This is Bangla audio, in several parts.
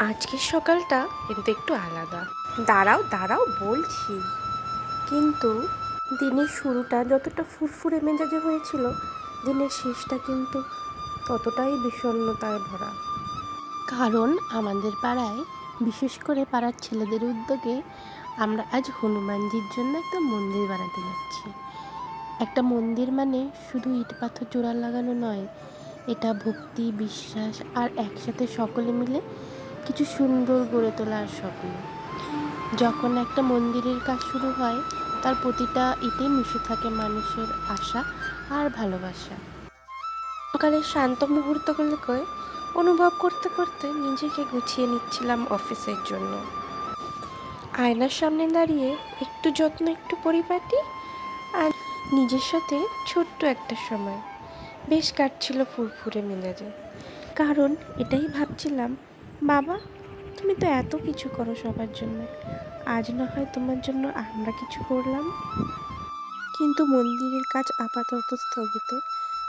আজকের সকালটা কিন্তু একটু আলাদা। দাঁড়াও দাঁড়াও বলছি। কিন্তু দিনের শুরুটা যতটা ফুরফুরে মেজাজে হয়েছিল, দিনের শেষটা কিন্তু ততটাই বিষণ্ণতায় ভরা। কারণ আমাদের পাড়ায়, বিশেষ করে পাড়ার ছেলেদের উদ্যোগে, আমরা আজ হনুমানজির জন্য একটা মন্দির বানাতে যাচ্ছি। একটা মন্দির মানে শুধু ইট পাথর জোড়া লাগানো নয়, এটা ভক্তি, বিশ্বাস আর একসাথে সকলে মিলে কিছু সুন্দর গড়ে তোলার স্বপ্ন। যখন একটা মন্দিরের কাজ শুরু হয়, তার প্রতিটা ইটে মিশে থাকে মানুষের আশা আর ভালোবাসা। সকালের শান্ত মুহূর্তগুলোকে অনুভব করতে করতে নিজেকে গুছিয়ে নিচ্ছিলাম অফিসের জন্য। আয়নার সামনে দাঁড়িয়ে একটু যত্ন, একটু পরিপাটি আর নিজের সাথে ছোট্ট একটা সময় বেশ কাটছিল ফুরফুরে মেজাজে। কারণ এটাই ভাবছিলাম, বাবা, তুমি তো এত কিছু করো সবার জন্য, আজ না হয় তোমার জন্য আমরা কিছু করলাম। কিন্তু মন্দিরের কাজ আপাতত স্থগিত।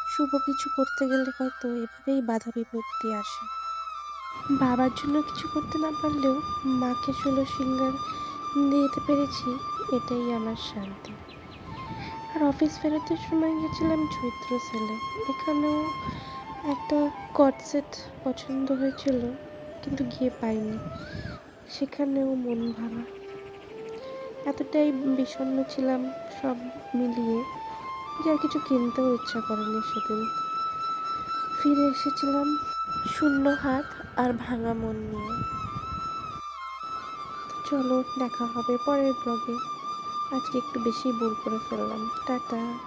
শুভ কিছু করতে গেলে হয়তো এভাবেই বাধা বিপত্তি আসে। বাবার জন্য কিছু করতে না পারলেও মাকে 16 সিঙ্গার দিতে পেরেছি, এটাই আমার শান্তি। আর অফিস ফেরতের সময় গেছিলাম চৈত্র সেলে। এখানেও একটা কটসেট পছন্দ হয়েছিল, কিন্তু গিয়ে পাইনি। সেখানেও মন ভাঙা, এতটাই বিষণ্ণ ছিলাম সব মিলিয়ে যে আর কিছু কিনতেও ইচ্ছা করেনি সেদিন। ফিরে এসেছিলাম শূন্য হাত আর ভাঙা মন নিয়ে। চলো দেখা হবে পরের ব্লগে। আজকে একটু বেশি বোর করে ফেললাম। টাটা।